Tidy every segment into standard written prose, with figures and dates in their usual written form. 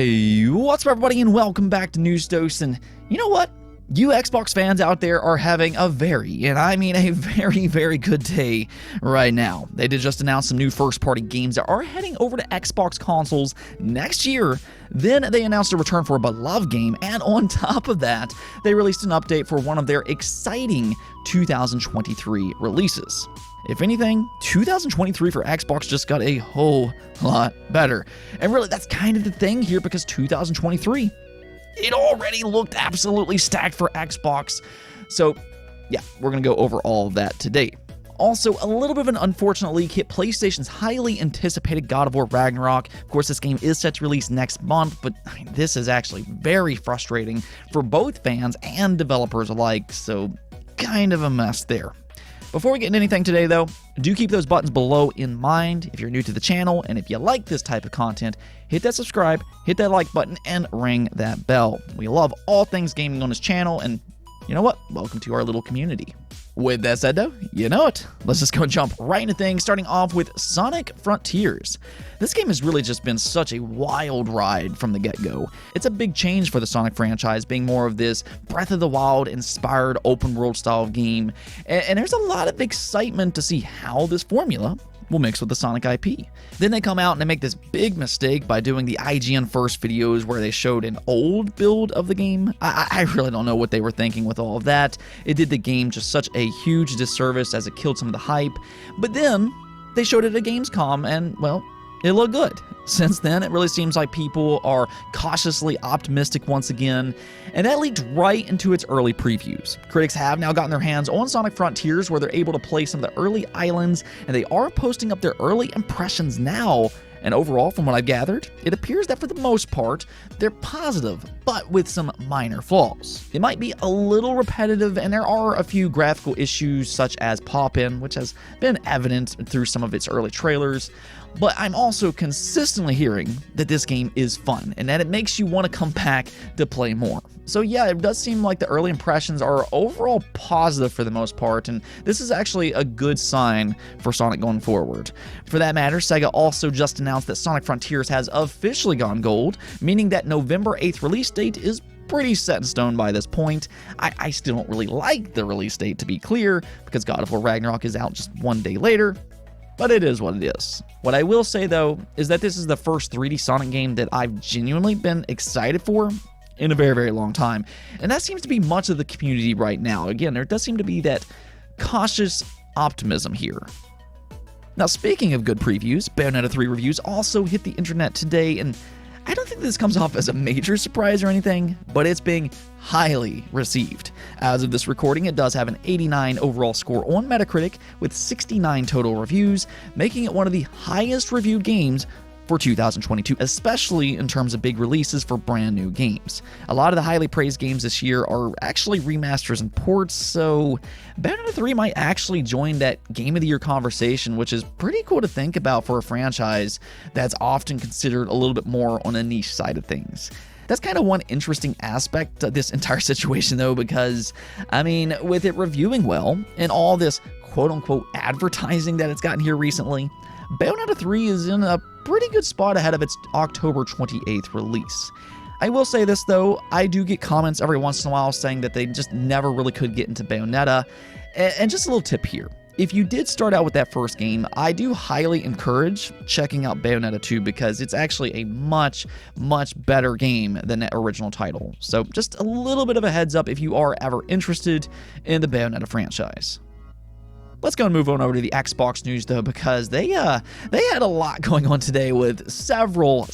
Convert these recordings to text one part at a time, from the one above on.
Hey, what's up everybody and welcome back to News Dose. And you know what? You Xbox fans out there are having a very, and I mean a very good day right now. They did just announce some new first-party games that are heading over to Xbox consoles next year. Then they announced a return for a beloved game, and on top of that, they released an update for one of their exciting 2023 releases. If anything, 2023 for Xbox just got a whole lot better. And really, that's kind of the thing here, because 2023, it already looked absolutely stacked for Xbox. So yeah, we're going to go over all of that today. Also, a little bit of an unfortunate leak hit PlayStation's highly anticipated God of War Ragnarok. Of course, this game is set to release next month, but this is actually very frustrating for both fans and developers alike, so kind of a mess there. Before we get into anything today, though, do keep those buttons below in mind if you're new to the channel, and if you like this type of content, hit that subscribe, hit that like button, and ring that bell. We love all things gaming on this channel, and you know what? Welcome to our little community. With that said, though, you know it. Let's just go and jump right into things, starting off with Sonic Frontiers. This game has really just been such a wild ride from the get-go. It's a big change for the Sonic franchise, being more of this Breath of the Wild-inspired open-world style of game, and there's a lot of excitement to see how this formula will mix with the Sonic IP. Then they come out and they make this big mistake by doing the IGN first videos where they showed an old build of the game. I really don't know what they were thinking with all of that. It did the game just such a huge disservice as it killed some of the hype. But then they showed it at Gamescom and, well, it looked good. Since then, it really seems like people are cautiously optimistic once again, and that leaked right into its early previews. Critics have now gotten their hands on Sonic Frontiers, where they're able to play some of the early islands, and they are posting up their early impressions now. And overall, from what I've gathered, it appears that for the most part, they're positive, but with some minor flaws. It might be a little repetitive, and there are a few graphical issues such as pop-in, which has been evident through some of its early trailers. But I'm also consistently hearing that this game is fun, and that it makes you want to come back to play more. So yeah, it does seem like the early impressions are overall positive for the most part, and this is actually a good sign for Sonic going forward. For that matter, Sega also just announced that Sonic Frontiers has officially gone gold, meaning that November 8th release date is pretty set in stone by this point. I still don't really like the release date, to be clear, because God of War Ragnarok is out just one day later, but it is what it is. What I will say, though, is that this is the first 3D Sonic game that I've genuinely been excited for in a very long time, and that seems to be much of the community right now. Again, there does seem to be that cautious optimism here. Now, speaking of good previews, Bayonetta 3 reviews also hit the internet today, and I don't think this comes off as a major surprise or anything, but it's being highly received. As of this recording, it does have an 89 overall score on Metacritic with 69 total reviews, making it one of the highest reviewed games for 2022, especially in terms of big releases for brand new games. A lot of the highly praised games this year are actually remasters and ports, so Bayonetta 3 might actually join that Game of the Year conversation, which is pretty cool to think about for a franchise that's often considered a little bit more on a niche side of things. That's kind of one interesting aspect of this entire situation, though, because, I mean, with it reviewing well and all this quote-unquote advertising that it's gotten here recently, Bayonetta 3 is in a pretty good spot ahead of its October 28th release. I will say this, though, I do get comments every once in a while saying that they just never really could get into Bayonetta, and just a little tip here. If you did start out with that first game, I do highly encourage checking out Bayonetta 2 because it's actually a much better game than that original title. So just a little bit of a heads up if you are ever interested in the Bayonetta franchise. Let's go and move on over to the Xbox news, though, because they had a lot going on today with several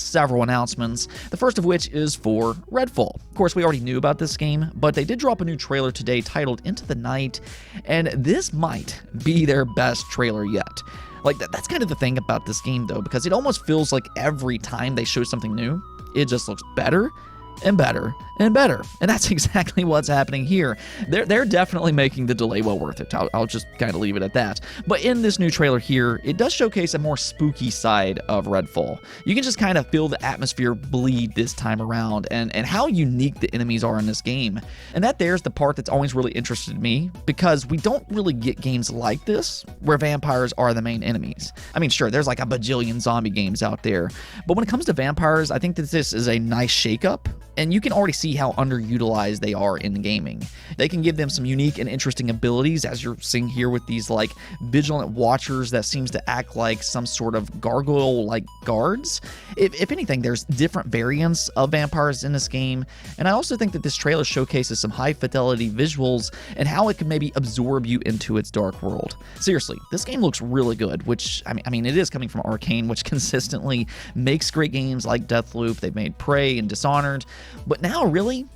announcements, the first of which is for Redfall. Of course, we already knew about this game, but they did drop a new trailer today titled Into the Night, and this might be their best trailer yet. Like, that's kind of the thing about this game, though, because it almost feels like every time they show something new, it just looks better and better and better. And that's exactly what's happening here. They're definitely making the delay well worth it. I'll just kind of leave it at that. But in this new trailer here, it does showcase a more spooky side of Redfall. You can just kind of feel the atmosphere bleed this time around and how unique the enemies are in this game. And there's the part that's always really interested me, because we don't really get games like this where vampires are the main enemies. I mean, sure, there's like a bajillion zombie games out there, but when it comes to vampires, I think that this is a nice shakeup, and you can already see how underutilized they are in gaming. They can give them some unique and interesting abilities, as you're seeing here with these like vigilant watchers that seems to act like some sort of gargoyle-like guards. If anything, there's different variants of vampires in this game, and I also think that this trailer showcases some high-fidelity visuals and how it can maybe absorb you into its dark world. Seriously, this game looks really good, which, I mean, it is coming from Arcane, which consistently makes great games like Deathloop. They've made Prey and Dishonored, but now really,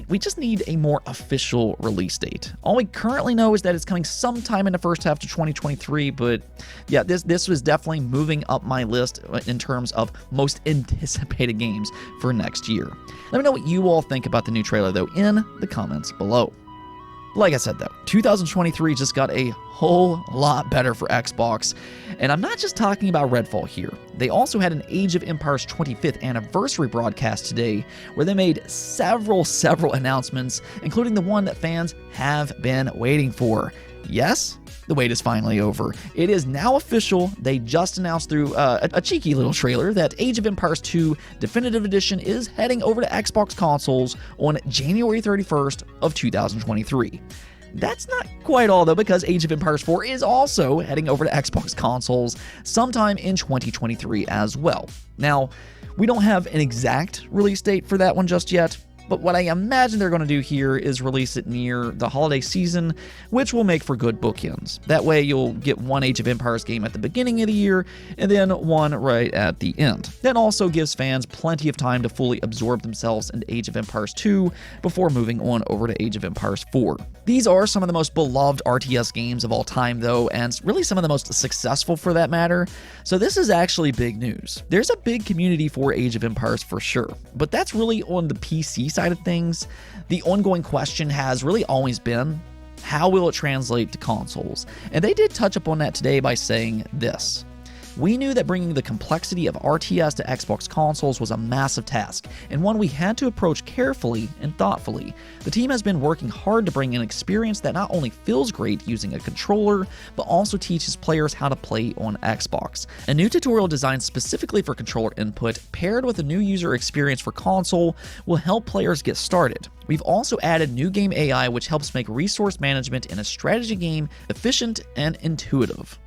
we just need a more official release date. All we currently know is that it's coming sometime in the first half of 2023, but yeah, this was definitely moving up my list in terms of most anticipated games for next year. Let me know what you all think about the new trailer, though, in the comments below. Like I said, though, 2023 just got a whole lot better for Xbox, and I'm not just talking about Redfall here. They also had an Age of Empires 25th anniversary broadcast today, where they made several announcements, including the one that fans have been waiting for. Yes, the wait is finally over. It is now official. They just announced through a cheeky little trailer that Age of Empires 2 Definitive Edition is heading over to Xbox consoles on January 31st of 2023. That's not quite all, though, because Age of Empires 4 is also heading over to Xbox consoles sometime in 2023 as well. Now, we don't have an exact release date for that one just yet, but what I imagine they're going to do here is release it near the holiday season, which will make for good bookends. That way you'll get one Age of Empires game at the beginning of the year, and then one right at the end. That also gives fans plenty of time to fully absorb themselves into Age of Empires 2 before moving on over to Age of Empires 4. These are some of the most beloved RTS games of all time, though, and really some of the most successful for that matter, so this is actually big news. There's a big community for Age of Empires for sure, but that's really on the PC side of things. The ongoing question has really always been, how will it translate to consoles? And they did touch upon that today by saying this: "We knew that bringing the complexity of RTS to Xbox consoles was a massive task, and one we had to approach carefully and thoughtfully. The team has been working hard to bring an experience that not only feels great using a controller, but also teaches players how to play on Xbox. A new tutorial designed specifically for controller input, paired with a new user experience for console, will help players get started. We've also added new game AI, which helps make resource management in a strategy game efficient and intuitive."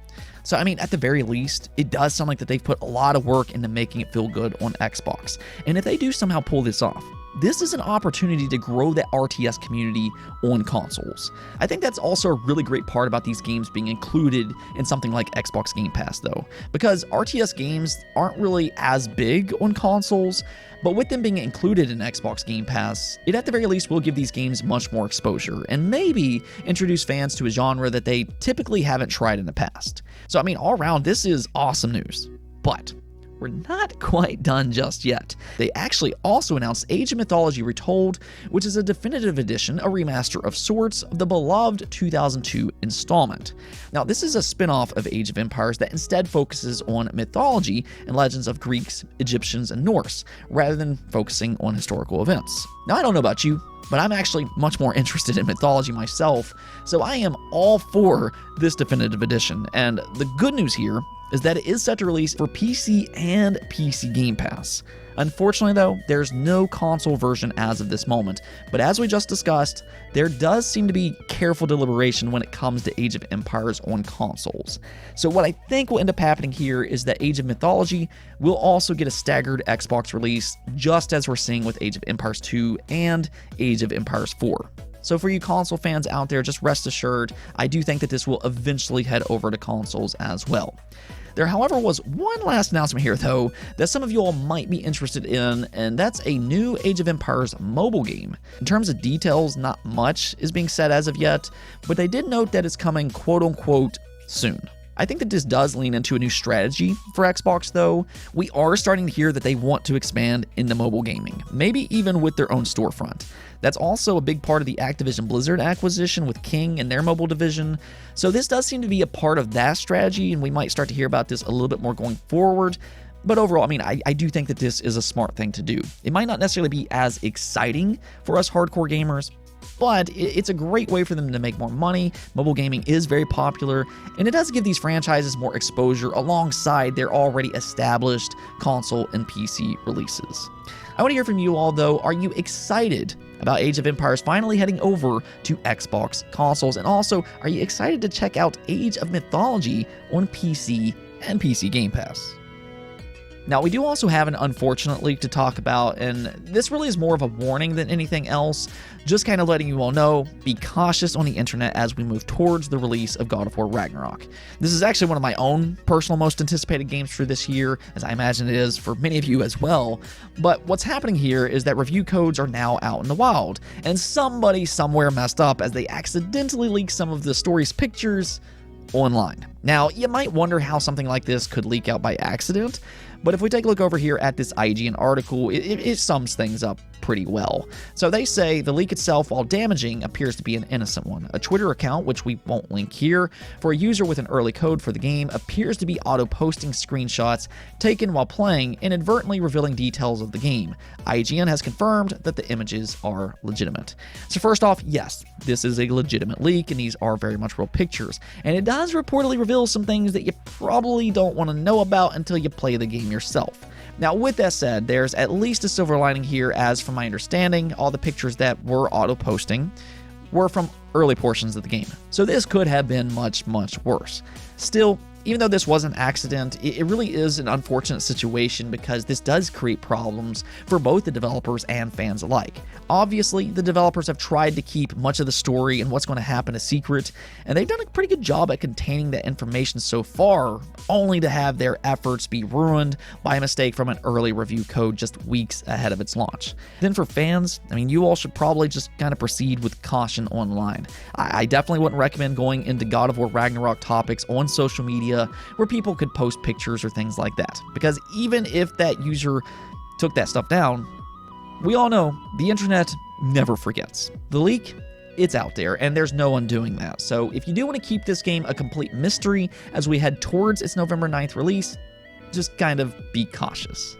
So, I mean, at the very least, it does sound like that they've put a lot of work into making it feel good on Xbox. And if they do somehow pull this off, this is an opportunity to grow the RTS community on consoles. I think that's also a really great part about these games being included in something like Xbox Game Pass, though, because RTS games aren't really as big on consoles, but with them being included in Xbox Game Pass, it at the very least will give these games much more exposure and maybe introduce fans to a genre that they typically haven't tried in the past. So, I mean, all around, this is awesome news. But we're not quite done just yet. They actually also announced Age of Mythology Retold, which is a definitive edition, a remaster of sorts, of the beloved 2002 installment. Now, this is a spin-off of Age of Empires that instead focuses on mythology and legends of Greeks, Egyptians, and Norse, rather than focusing on historical events. Now, I don't know about you, but I'm actually much more interested in mythology myself, so I am all for this definitive edition. And the good news here is that it is set to release for PC and PC Game Pass. Unfortunately, though, there's no console version as of this moment, but as we just discussed, there does seem to be careful deliberation when it comes to Age of Empires on consoles. So what I think will end up happening here is that Age of Mythology will also get a staggered Xbox release, just as we're seeing with Age of Empires 2 and Age of Empires 4. So for you console fans out there, just rest assured, I do think that this will eventually head over to consoles as well. There, however, was one last announcement here, though, that some of you all might be interested in, and that's a new Age of Empires mobile game. In terms of details, not much is being said as of yet, but they did note that it's coming quote-unquote soon. I think that this does lean into a new strategy for Xbox, though. We are starting to hear that they want to expand into mobile gaming, maybe even with their own storefront. That's also a big part of the Activision Blizzard acquisition with King and their mobile division. So this does seem to be a part of that strategy, and we might start to hear about this a little bit more going forward. But overall, I mean, I do think that this is a smart thing to do. It might not necessarily be as exciting for us hardcore gamers, but it's a great way for them to make more money. Mobile gaming is very popular, and it does give these franchises more exposure alongside their already established console and PC releases. I want to hear from you all, though. Are you excited about Age of Empires finally heading over to Xbox consoles? And also, are you excited to check out Age of Mythology on PC and PC Game Pass? Now, we do also have an unfortunate leak to talk about, and this really is more of a warning than anything else. Just kind of letting you all know, be cautious on the internet as we move towards the release of God of War Ragnarok. This is actually one of my own personal most anticipated games for this year, as I imagine it is for many of you as well. But what's happening here is that review codes are now out in the wild, and somebody somewhere messed up as they accidentally leaked some of the story's pictures online. Now, you might wonder how something like this could leak out by accident, but if we take a look over here at this IGN article, it sums things up pretty well. So they say the leak itself, while damaging, appears to be an innocent one. A Twitter account, which we won't link here, for a user with an early code for the game appears to be auto-posting screenshots taken while playing, inadvertently revealing details of the game. IGN has confirmed that the images are legitimate. So first off, yes, this is a legitimate leak, and these are very much real pictures. And it does reportedly reveal some things that you probably don't want to know about until you play the game yourself. Now, with that said, there's at least a silver lining here, as from my understanding, all the pictures that were auto-posting were from early portions of the game. So this could have been much, much worse. Still, even though this was an accident, it really is an unfortunate situation because this does create problems for both the developers and fans alike. Obviously, the developers have tried to keep much of the story and what's going to happen a secret, and they've done a pretty good job at containing that information so far, only to have their efforts be ruined by a mistake from an early review code just weeks ahead of its launch. Then for fans, I mean, you all should probably just kind of proceed with caution online. I definitely wouldn't recommend going into God of War Ragnarok topics on social media where people could post pictures or things like that, because even if that user took that stuff down, we all know the internet never forgets. The leak, it's out there, and there's no undoing that. So if you do want to keep this game a complete mystery as we head towards its November 9th release, just kind of be cautious.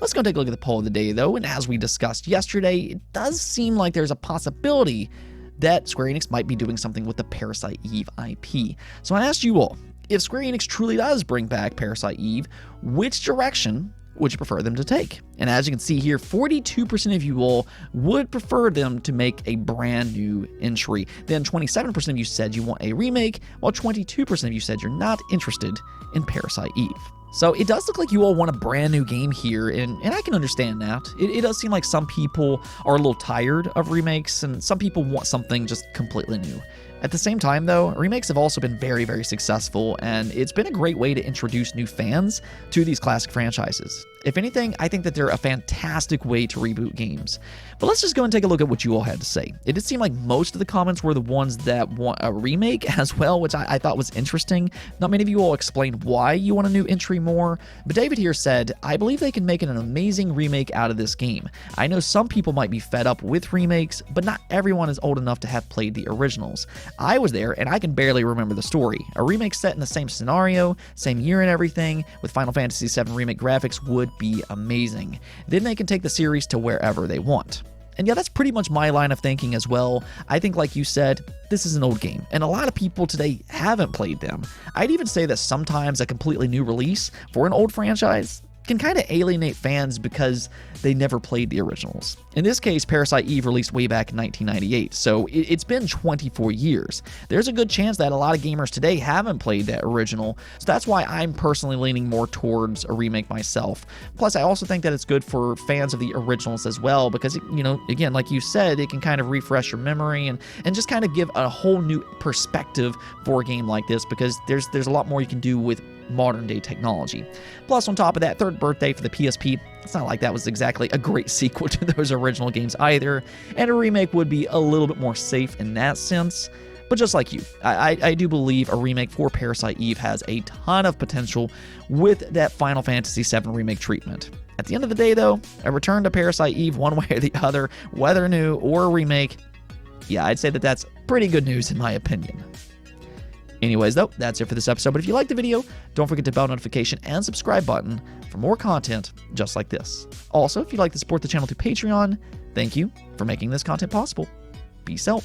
Let's go take a look at the poll of the day, though, and as we discussed yesterday, it does seem like there's a possibility that Square Enix might be doing something with the Parasite Eve IP. So I asked you all, if Square Enix truly does bring back Parasite Eve, which direction would you prefer them to take? And as you can see here, 42% of you all would prefer them to make a brand new entry. Then 27% of you said you want a remake, while 22% of you said you're not interested in Parasite Eve. So it does look like you all want a brand new game here, and I can understand that. It does seem like some people are a little tired of remakes, and some people want something just completely new. At the same time, though, remakes have also been very, very successful, and it's been a great way to introduce new fans to these classic franchises. If anything, I think that they're a fantastic way to reboot games. But let's just go and take a look at what you all had to say. It did seem like most of the comments were the ones that want a remake as well, which I thought was interesting. Not many of you all explained why you want a new entry more, but David here said, I believe they can make an amazing remake out of this game. I know some people might be fed up with remakes, but not everyone is old enough to have played the originals. I was there, and I can barely remember the story. A remake set in the same scenario, same year and everything, with Final Fantasy VII Remake graphics would be amazing. Then they can take the series to wherever they want. And yeah, that's pretty much my line of thinking as well. I think, like you said, this is an old game, and a lot of people today haven't played them. I'd even say that sometimes a completely new release for an old franchise can kind of alienate fans because they never played the originals. In this case, Parasite Eve released way back in 1998, so it's been 24 years. There's a good chance that a lot of gamers today haven't played that original, so that's why I'm personally leaning more towards a remake myself. Plus, I also think that it's good for fans of the originals as well, because, you know, again, like you said, it can kind of refresh your memory and just kind of give a whole new perspective for a game like this, because there's a lot more you can do with modern day technology. Plus, on top of that, third birthday for the PSP, it's not like that was exactly a great sequel to those original games either, and a remake would be a little bit more safe in that sense. But just like you, I do believe a remake for Parasite Eve has a ton of potential with that Final Fantasy VII Remake treatment. At the end of the day, though, a return to Parasite Eve one way or the other, whether new or a remake, yeah, I'd say that that's pretty good news in my opinion. Anyways, though, that's it for this episode. But if you liked the video, don't forget to bell notification and subscribe button for more content just like this. Also, if you'd like to support the channel through Patreon, thank you for making this content possible. Peace out.